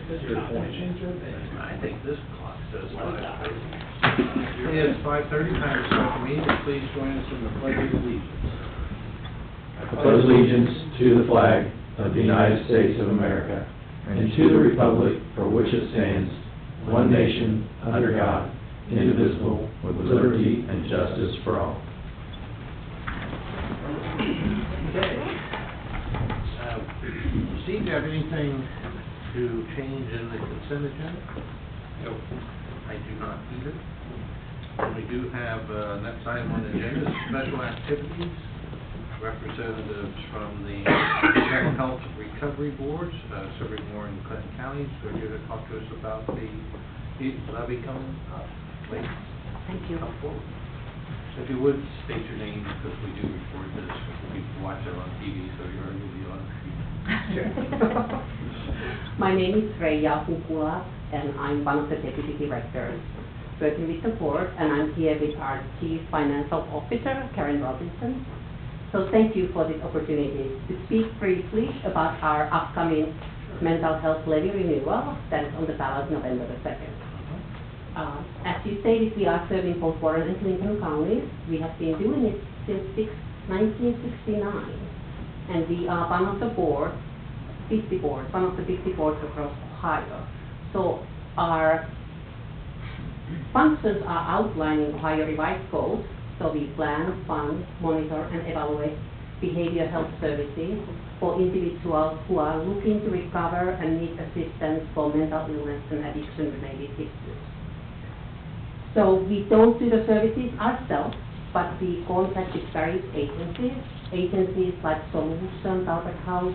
Your point. I think this clock says 5:30. It is 5:30, time to start the meeting. Please join us in the pledge of allegiance. I pledge allegiance to the flag of the United States of America and to the republic for which it stands, one nation, under God, indivisible, with liberty and justice for all. Okay. Steve, do you have anything to change in the consent agenda? No. I do not either. And we do have, next item on the agenda is special activities. Representatives from the Mental Health Recovery Boards, serving more in Clinton County, so you're going to talk to us about the levy coming up. Please. Thank you. Come forward. If you would, state your name, because we do record this, people watch it on TV, so you're going to be on. My name is Freya Kukula, and I'm one of the deputy directors working with the board, and I'm here with our Chief Financial Officer, Karen Robinson. So thank you for this opportunity to speak briefly about our upcoming mental health levy renewal that is on the ballot November the 2nd. As you stated, we are serving both Warren and Clinton counties. We have been doing it since 1969, and we are one of the 50 boards, one of the 50 boards across Ohio. So our functions are outlining Ohio revised codes. So we plan, fund, monitor, and evaluate behavioral health services for individuals who are looking to recover and need assistance for mental illness and addiction-related issues. So we don't do the services ourselves, but we contact with various agencies like Solution, Albert House,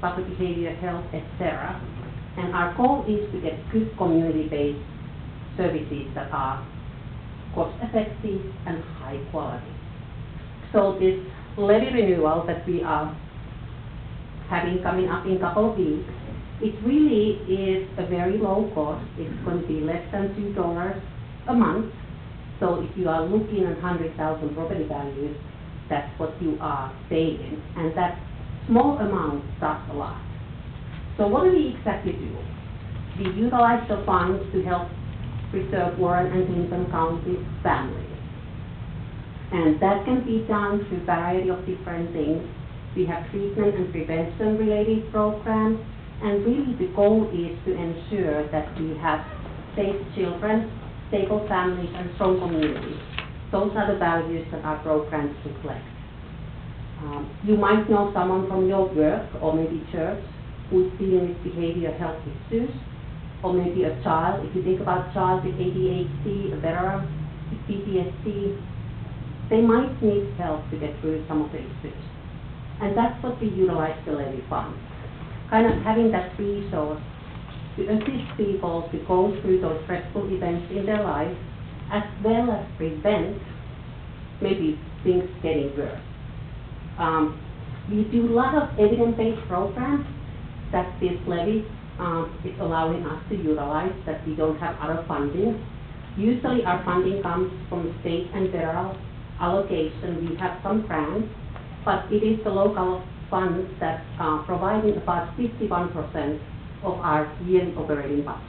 Public Behavioral Health, etc. And our goal is to get good community-based services that are cost-effective and high quality. So this levy renewal that we are having coming up in a couple of weeks, it really is a very low cost. It's going to be less than $2 a month. So if you are looking at 100,000 property values, that's what you are paying. And that small amount does a lot. So what do we exactly do? We utilize the funds to help preserve Warren and Clinton County families. And that can be done through a variety of different things. We have treatment and prevention related programs, and really the goal is to ensure that we have safe children, stable families, and strong communities. Those are the values that our programs reflect. You might know someone from your work or maybe church who is dealing with behavioral health issues, or maybe a child. If you think about a child with ADHD, a veteran with PTSD, they might need help to get through some of the issues. And that's what we utilize the levy fund. Kind of having that resource to assist people to go through those stressful events in their life, as well as prevent maybe things getting worse. We do a lot of evidence-based programs that this levy is allowing us to utilize, that we don't have other funding. Usually our funding comes from state and federal allocation. We have some grants, but it is the local funds that are providing about 51% of our yearly operating budget.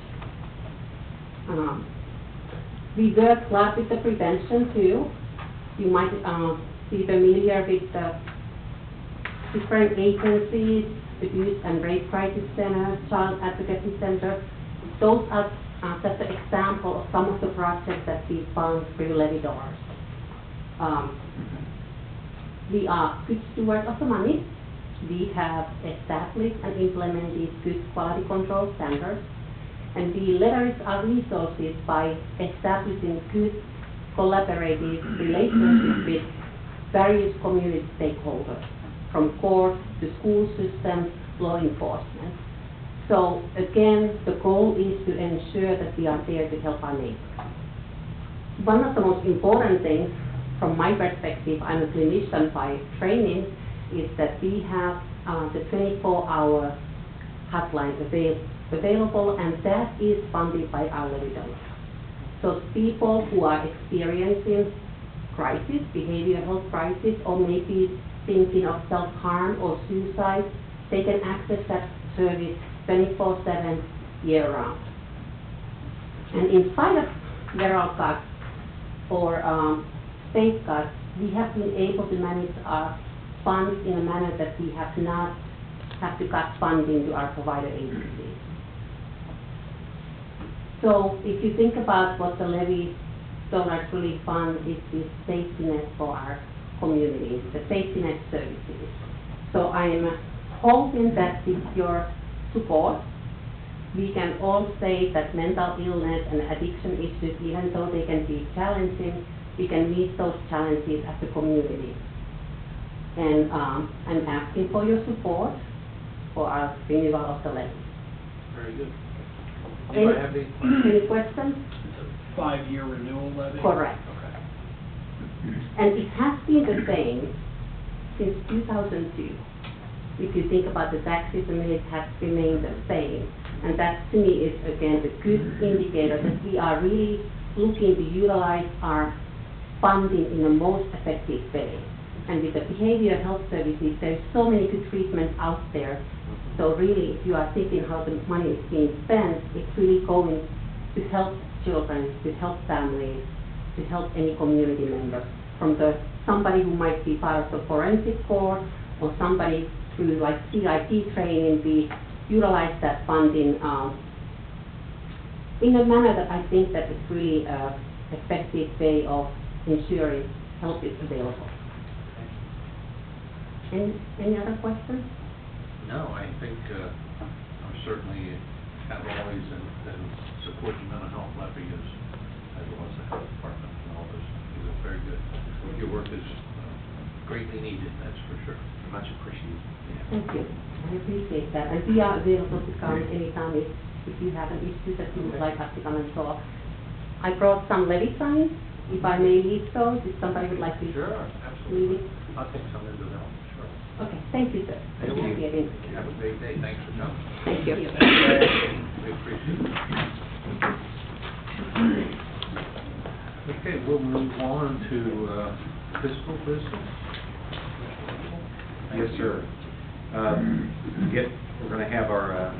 We work a lot with the prevention too. You might be familiar with the different agencies, Abuse and Rape Crisis Center, Child Advocacy Center. Those are just an example of some of the projects that we fund through levy dollars. We are good stewards of the money. We have established and implemented good quality control standards, and we leverage our resources by establishing good collaborative relationships with various community stakeholders, from court to school systems, law enforcement. So again, the goal is to ensure that we are there to help our neighbors. One of the most important things, from my perspective, I'm a clinician by training, is that we have the 24-hour hotline available, and that is funded by our levy dollars. So people who are experiencing crisis, behavioral health crisis, or maybe thinking of self-harm or suicide, they can access that service 24/7 year-round. And in spite of federal cuts or state cuts, we have been able to manage our funds in a manner that we have not have to cut funding to our provider agencies. So if you think about what the levy donors really fund is this safety net for our communities, the safety net services. So I'm hoping that with your support, we can all say that mental illness and addiction issues, even though they can be challenging, we can meet those challenges as a community. And I'm asking for your support for our renewal of the levy. Very good. Anybody have Any questions? It's a 5-year renewal levy? Correct. Okay. And it has been the same since 2002. If you think about the tax system, it has remained the same. And that to me is again the good indicator that we are really looking to utilize our funding in the most effective way. And with the behavioral health services, there's so many good treatments out there. So really, if you are thinking how the money is being spent, it's really going to help children, to help families, to help any community member. From somebody who might be part of the forensic court, or somebody through like CIT training, we utilize that funding in a manner that I think that it's really an effective way of ensuring help is available. Any other questions? No, I think I certainly have always and support the mental health levy as well as the health department and all this. It's very good. Your work is greatly needed, that's for sure. Much appreciated. Yeah. Thank you. I appreciate that. And we are available to come anytime if you have an issue that you would like us to come and talk. I brought some levy signs, if I may leave those, if somebody would like to Sure, leave absolutely. it. I'll take some into them, sure. Okay, thank you, sir. Thank you. Appreciate it. Have a great day, thanks for coming. Thank you. We appreciate it. Okay, we'll move on to fiscal business. Yes, sir. We're going to have our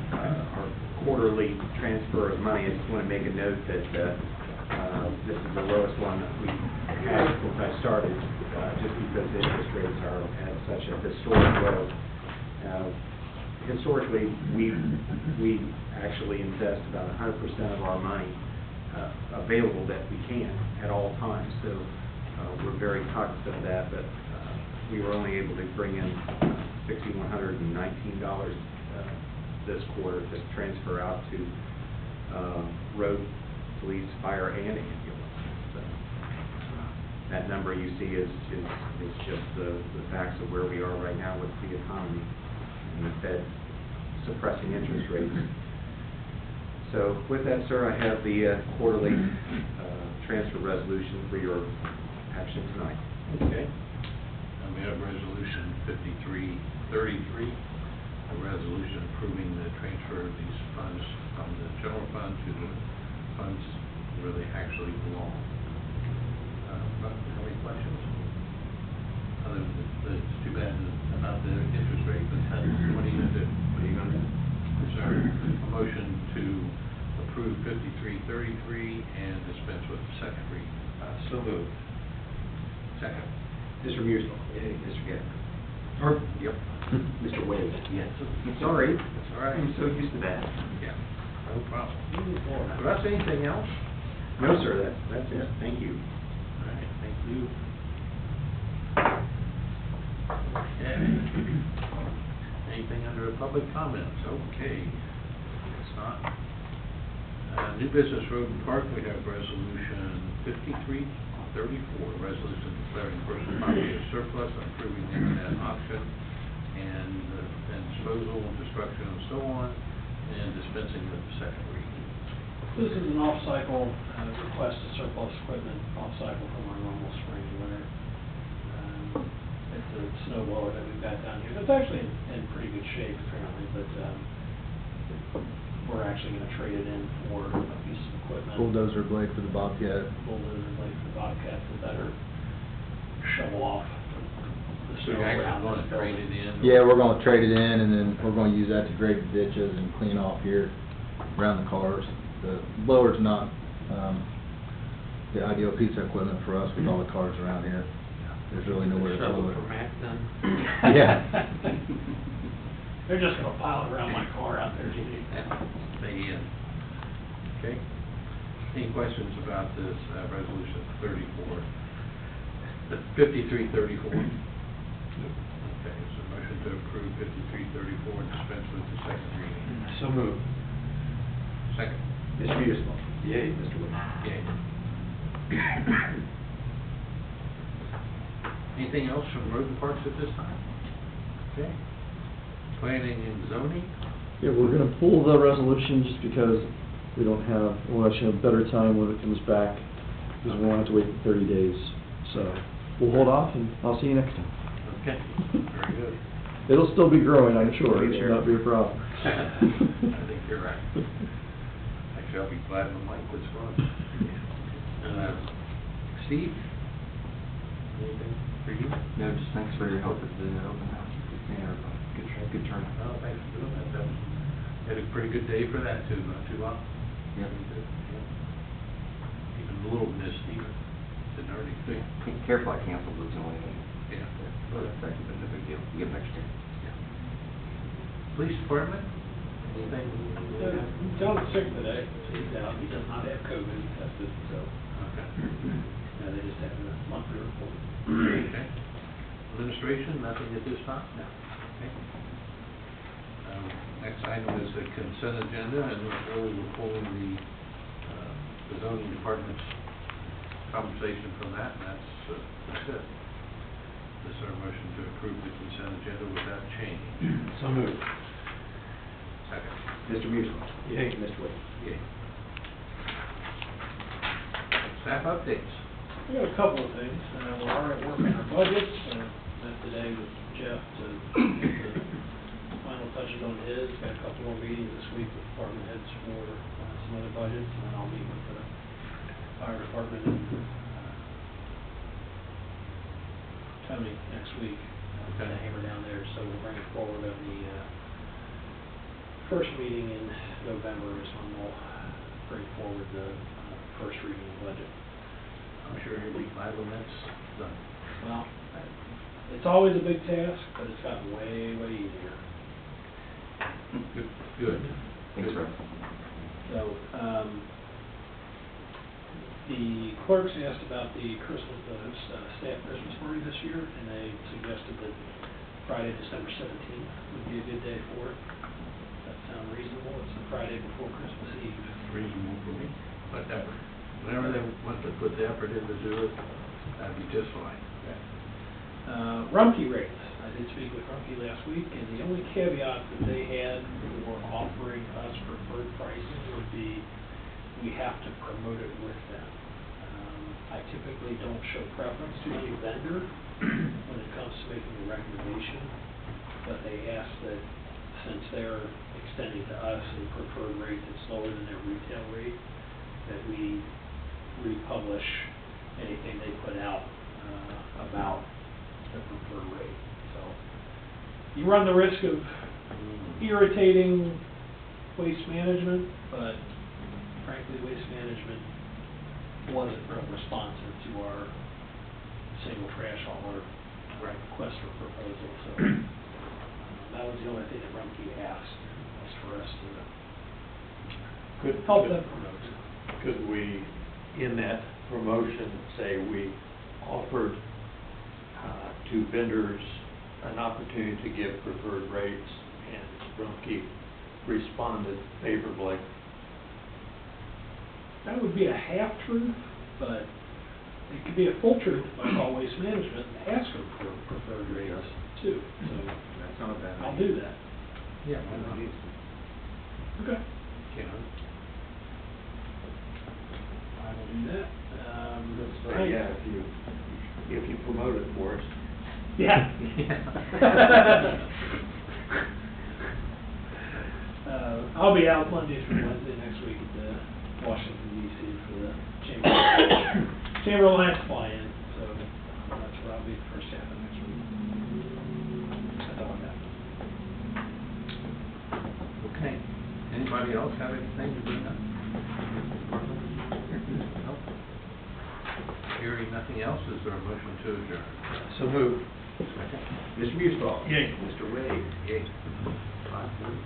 quarterly transfer of money. I just want to make a note that this is the lowest one that we've had since I started, just because interest rates are at such a historic low. Historically, we actually invest about 100% of our money available that we can at all times. So we're very cognizant of that, but we were only able to bring in $6,119 this quarter to transfer out to road, police, fire, and ambulance. So that number you see is just the facts of where we are right now with the economy and the Fed suppressing interest rates. So with that, sir, I have the quarterly transfer resolution for your action tonight. Okay. And we have resolution 5333, a resolution approving the transfer of these funds from the general fund to the funds where they actually belong. How many questions? Other than it's too bad about the interest rate, but what are you going to do? What are you going to do? Is there a motion to approve 5333 and dispense with the second reading? So moved. Second. Mr. Musil. Mr. Gabbard. Or, yep, Mr. Wade. Yes. Sorry. That's all right. I'm so used to that. Yeah, no problem. Well, that's anything else? No, sir, that's it. Thank you. All right, thank you. Okay. Anything under public comments? Okay. It's not. New business road and park, we have resolution 5334, resolution declaring personal property as surplus, approving the internet auction and disposal, destruction, and so on, and dispensing with the second reading. This is an off-cycle request to surplus equipment, off-cycle from our normal spring and winter. It's a snow blower that we've got down here. It's actually in pretty good shape apparently, but we're actually going to trade it in for a piece of equipment. Bulldozer blade for the Bobcat. Bulldozer blade for the Bobcat to better shovel off the So snow you're actually around going this to trade it building. in? Yeah, we're gonna trade it in, and then we're gonna use that to grade the ditches and clean off here. around the cars. The blower's not, the ideal piece of equipment for us with all the cars around here. There's really nowhere to blow it. Yeah. They're just gonna pile it around my car out there, Jimmy. Again. Okay. Any questions about this, resolution 34? 5334? Okay, so motion to approve 5334 and dispense with the second reading. So moved. Second. Mr. Mearsclaw? Yay. Mr. Wood? Yay. Anything else from Road and Parks at this time? Okay. Planning and zoning? Yeah, we're gonna pull the resolution just because we'll actually have a better time when it comes back, because we won't have to wait 30 days. So, we'll hold off, and I'll see you next time. Okay, very good. It'll still be growing, I'm sure, it should not be a problem. I think you're right. Actually, I'll be glad when Mike was gone. Steve? Anything for you? No, just thanks for your help at the open house. Good turnout. Oh, thanks for doing that. That was, had a pretty good day for that too, not too long. Yep. Even a little misty, but didn't hurt anything. Careful, I canceled the only thing. Yeah. But that's actually been a big deal. You get next year. Police department? Anything? John's sick today, he's out, he does not have COVID, he tested, so, Okay. they just had a monthly report. Okay. Administration, nothing at this time? No. Okay. Next item is the consent agenda, and we're pulling the zoning department's conversation from that, and that's it. This is our motion to approve the consent agenda without change. So moved. Second. Mr. Mearsclaw? Yay. Mr. Wood? Yay. Staff updates. We got a couple of things, we're already working our budgets, met today with Jeff to get the final touches on his, got a couple more meetings this week with department heads for some other budgets, and then I'll meet with the fire department and Tony next week, to hammer down there, so we'll bring it forward on the first meeting in November is when we'll bring forward the first reading of the budget. I'm sure you'll be glad when that's done. Well, it's always a big task, but it's gotten way, way easier. Good. Thanks, Rick. So, the clerks asked about the staff Christmas party this year, and they suggested that Friday, December 17th would be a good day for it. Does that sound reasonable? It's the Friday before Christmas Eve. Reasonable for me, whatever. Whenever they want to put the effort in to do it, that'd be just fine. Rumpke rates. I did speak with Rumpke last week, and the only caveat that they had for offering us preferred pricing would be we have to promote it with them. I typically don't show preference to any vendor when it comes to making a recommendation, but they asked that since they're extending to us a preferred rate that's lower than their retail rate, that we republish anything they put out about the preferred rate. So you run the risk of irritating Waste Management, but frankly, Waste Management wasn't real responsive to our single trash hauler request for proposal. So that was the only thing that Rumpke asked, was for us to help them promote. Could we, in that promotion, say we offered to vendors an opportunity to give preferred rates, and Rumpke responded favorably? That would be a half-truth, but it could be a full truth if I call Waste Management and ask them for preferred rates too. So That's not a bad idea. I'll do that. Yeah, why not? Okay. You know, I will do that. So, yeah, if you promote it for us. Yeah. I'll be out Monday through Wednesday next week at Washington D.C. for the Chamber Alliance fly-in, so that's where I'll be the first half of next week. That's all I got. okay. Anybody else have anything to bring up? No? Hearing nothing else, is there a motion to adjourn? So move. Mr. Musbaugh? Yay. Mr. Wade? Yay. 5:40.